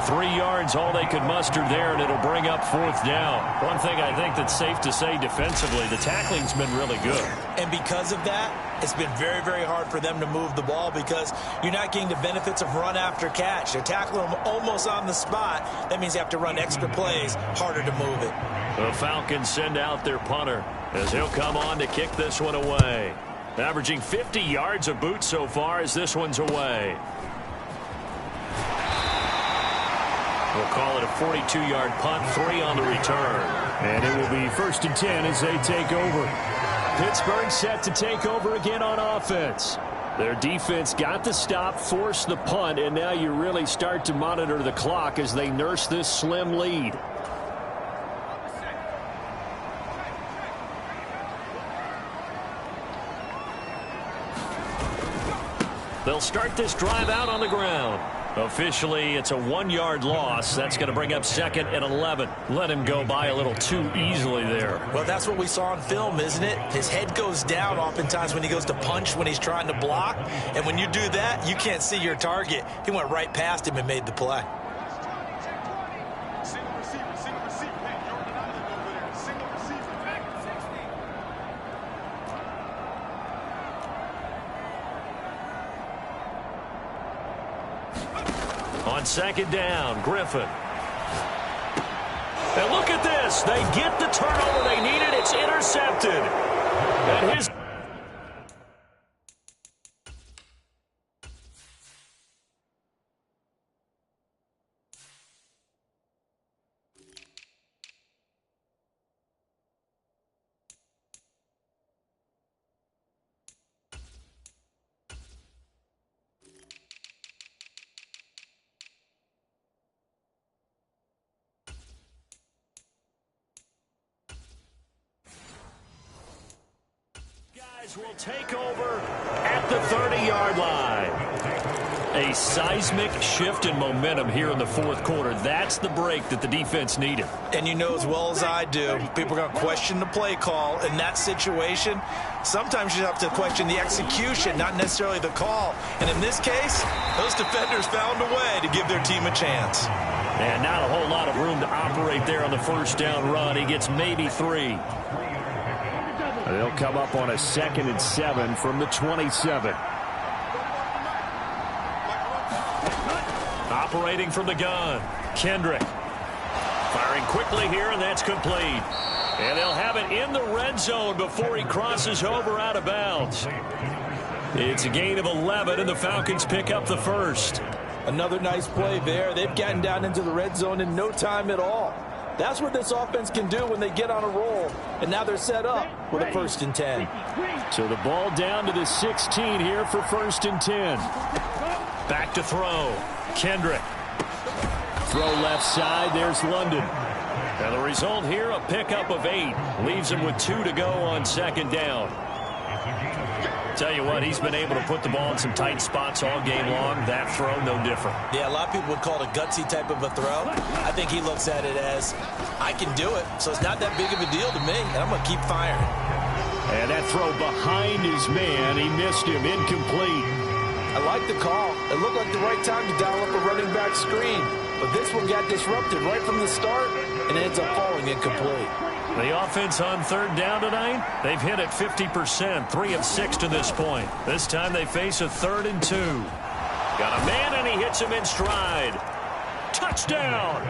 3 yards, all they could muster there, and it'll bring up 4th down. One thing I think that's safe to say defensively, the tackling's been really good. And because of that, it's been very, very hard for them to move the ball because you're not getting the benefits of run after catch. They're tackling them almost on the spot. That means you have to run extra plays, harder to move it. The Falcons send out their punter as he'll come on to kick this one away. Averaging 50 yards a boot so far as this one's away. We'll call it a 42-yard punt, 3 on the return. And it will be 1st and 10 as they take over. Pittsburgh set to take over again on offense. Their defense got the stop, forced the punt, and now you really start to monitor the clock as they nurse this slim lead. They'll start this drive out on the ground. Officially, it's a 1-yard loss. That's going to bring up 2nd and 11. Let him go by a little too easily there. Well, that's what we saw on film, isn't it? His head goes down oftentimes when he goes to punch when he's trying to block. And when you do that, you can't see your target. He went right past him and made the play. On 2nd down, Griffin. And look at this. They get the turnover they needed. It's intercepted. And his... will take over at the 30-yard line. A seismic shift in momentum here in the 4th quarter. That's the break that the defense needed. And you know as well as I do, people are going to question the play call in that situation. Sometimes you have to question the execution, not necessarily the call. And in this case, those defenders found a way to give their team a chance. And not a whole lot of room to operate there on the 1st down run. He gets maybe 3. They'll come up on a 2nd and 7 from the 27. Operating from the gun, Kendrick. Firing quickly here, and that's complete. And they'll have it in the red zone before he crosses over out of bounds. It's a gain of 11, and the Falcons pick up the 1st. Another nice play there. They've gotten down into the red zone in no time at all. That's what this offense can do when they get on a roll. And now they're set up with a 1st and 10. So the ball down to the 16 here for 1st and 10. Back to throw. Kendrick. Throw left side. There's London. And the result here, a pickup of 8. Leaves him with 2 to go on 2nd down. Tell you what, he's been able to put the ball in some tight spots all game long. That throw, no different. Yeah, a lot of people would call it a gutsy type of a throw. I think he looks at it as, I can do it, so it's not that big of a deal to me, and I'm going to keep firing. And that throw behind his man, he missed him, incomplete. I like the call. It looked like the right time to dial up a running back screen. But this one got disrupted right from the start, and it ends up falling incomplete. The offense on 3rd down tonight, they've hit it 50%, 3 of 6 to this point. This time they face a 3rd and 2. Got a man, and he hits him in stride. Touchdown!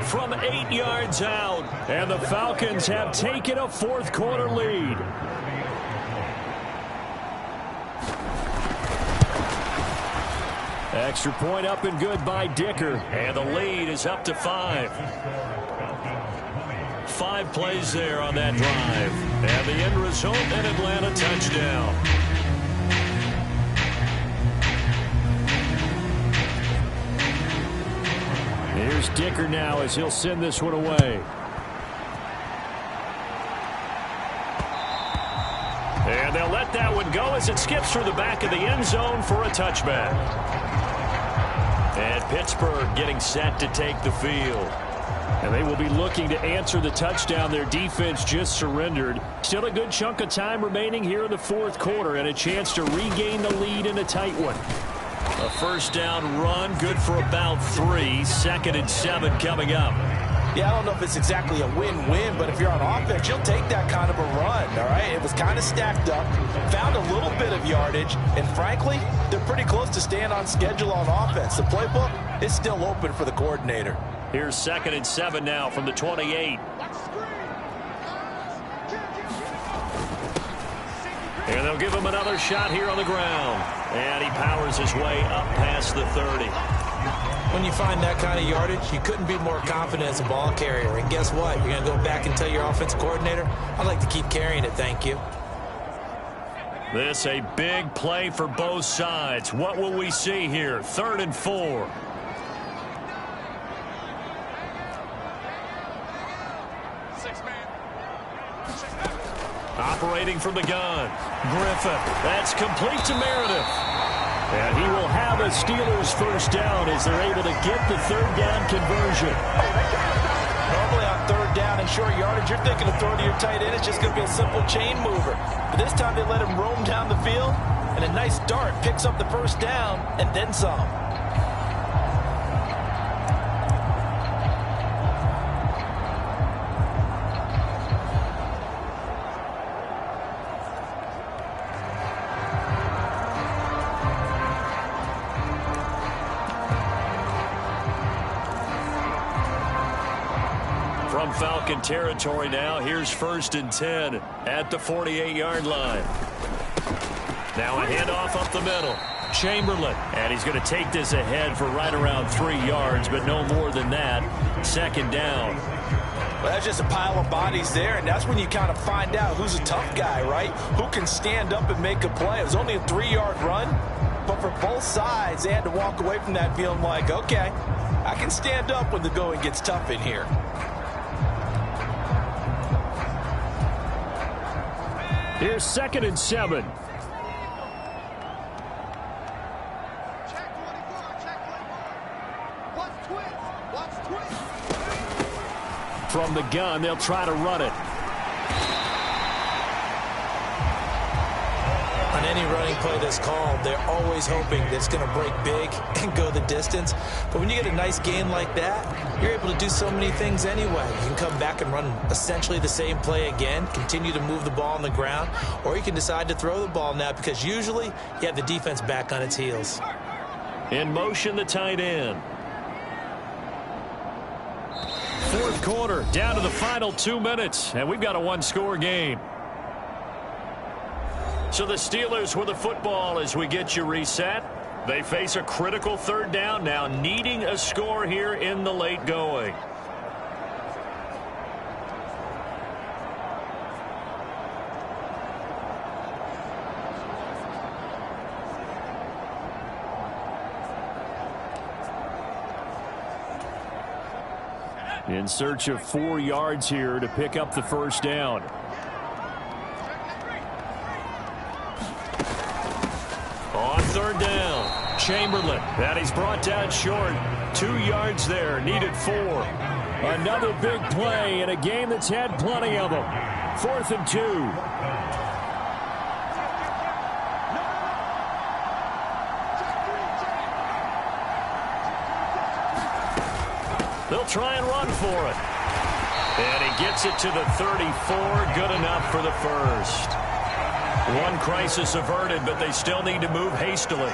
From 8 yards out, and the Falcons have taken a 4th quarter lead. Extra point up and good by Dicker, and the lead is up to 5. 5 plays there on that drive, and the end result, an Atlanta touchdown. Here's Dicker now as he'll send this one away. And they'll let that one go as it skips through the back of the end zone for a touchback. And Pittsburgh getting set to take the field. And they will be looking to answer the touchdown their defense just surrendered. Still a good chunk of time remaining here in the 4th quarter and a chance to regain the lead in a tight one. A 1st down run, good for about 3. 2nd and 7 coming up. Yeah, I don't know if it's exactly a win-win, but if you're on offense, you'll take that kind of a run, all right? It was kind of stacked up, found a little bit of yardage, and frankly, they're pretty close to staying on schedule on offense. The playbook is still open for the coordinator. Here's 2nd and 7 now from the 28. And they'll give him another shot here on the ground. And he powers his way up past the 30. When you find that kind of yardage, you couldn't be more confident as a ball carrier. And guess what? You're going to go back and tell your offensive coordinator, I'd like to keep carrying it, thank you. This a big play for both sides. What will we see here? 3rd and 4. Operating from the gun. Griffin. That's complete to Meredith. And he will have a Steelers 1st down as they're able to get the 3rd down conversion. Normally on 3rd down and short yardage, you're thinking of throwing to your tight end. It's just going to be a simple chain mover. But this time they let him roam down the field, and a nice dart picks up the 1st down and then some. From Falcon territory now, here's 1st and 10 at the 48-yard line. Now a handoff up the middle. Chamberlain, and he's going to take this ahead for right around 3 yards, but no more than that. 2nd down. Well, that's just a pile of bodies there, and that's when you kind of find out who's a tough guy, right? Who can stand up and make a play. It was only a 3-yard run, but for both sides, they had to walk away from that feeling like, okay, I can stand up when the going gets tough in here. Here's 2nd and 7. From the gun, they'll try to run it. On any running play that's called, they're always hoping that it's going to break big and go the distance. But when you get a nice gain like that, you're able to do so many things anyway. You can come back and run essentially the same play again, continue to move the ball on the ground, or you can decide to throw the ball now because usually you have the defense back on its heels. In motion, the tight end. 4th quarter, down to the final 2 minutes, and we've got a 1-score game. So the Steelers with the football as we get you reset. They face a critical third down now, needing a score here in the late going. In search of 4 yards here to pick up the first down. On third down, Chamberlain. And he's brought down short. 2 yards there, needed 4. Another big play in a game that's had plenty of them. 4th and 2. They'll try and run for it. And he gets it to the 34. Good enough for the first. One crisis averted, but they still need to move hastily.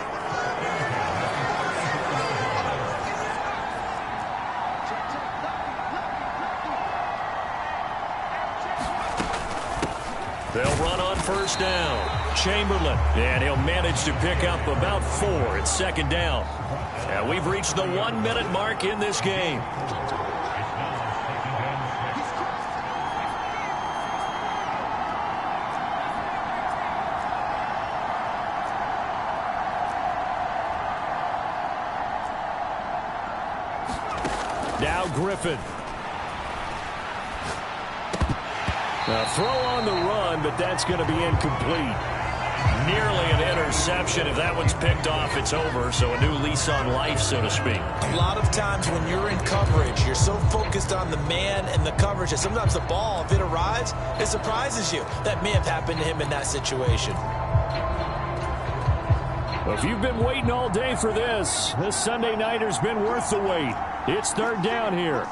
They'll run on first down. Chamberlain. And he'll manage to pick up about 4 at second down. And we've reached the 1-minute mark in this game. Now Griffin. A throw on the run, but that's going to be incomplete. Nearly an interception. If that one's picked off, it's over. So a new lease on life, so to speak. A lot of times when you're in coverage, you're so focused on the man and the coverage that sometimes the ball, if it arrives, it surprises you. That may have happened to him in that situation. Well, if you've been waiting all day for this Sunday nighter's been worth the wait. It's third down here.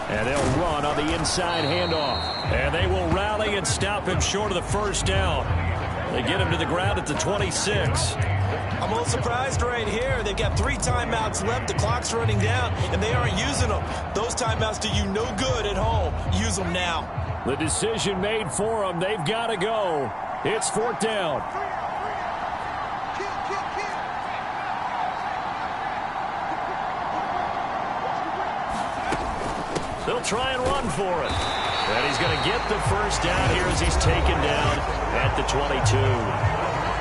And they'll run on the inside handoff. And they will rally and stop him short of the first down. They get him to the ground at the 26. I'm a little surprised right here. They've got 3 timeouts left. The clock's running down, and they aren't using them. Those timeouts do you no good at home. Use them now. The decision made for them. They've got to go. It's 4th down. They'll try and run for it. And he's going to get the first down here as he's taken down at the 22.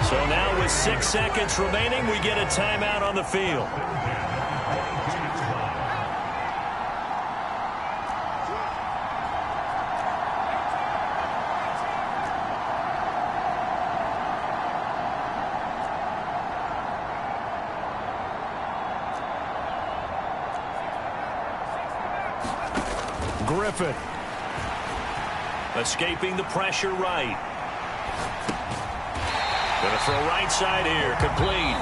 So now with 6 seconds remaining, we get a timeout on the field. Griffin. Escaping the pressure right. Going to throw right side here. Complete.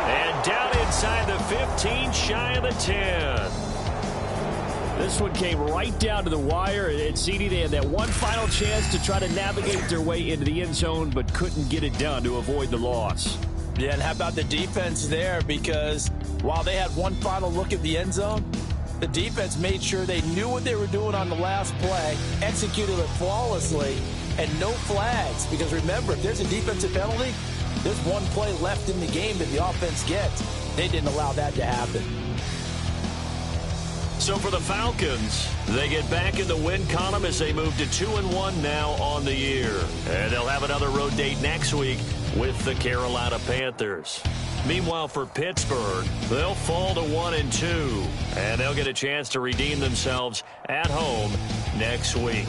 And down inside the 15, shy of the 10. This one came right down to the wire. And CD, they had that one final chance to try to navigate their way into the end zone, but couldn't get it done to avoid the loss. Yeah, and how about the defense there? Because while they had one final look at the end zone, the defense made sure they knew what they were doing on the last play, executed it flawlessly, and no flags. Because remember, if there's a defensive penalty, there's one play left in the game that the offense gets. They didn't allow that to happen. So for the Falcons, they get back in the win column as they move to 2-1 now on the year. And they'll have another road date next week with the Carolina Panthers. Meanwhile, for Pittsburgh, they'll fall to 1-2, and they'll get a chance to redeem themselves at home next week.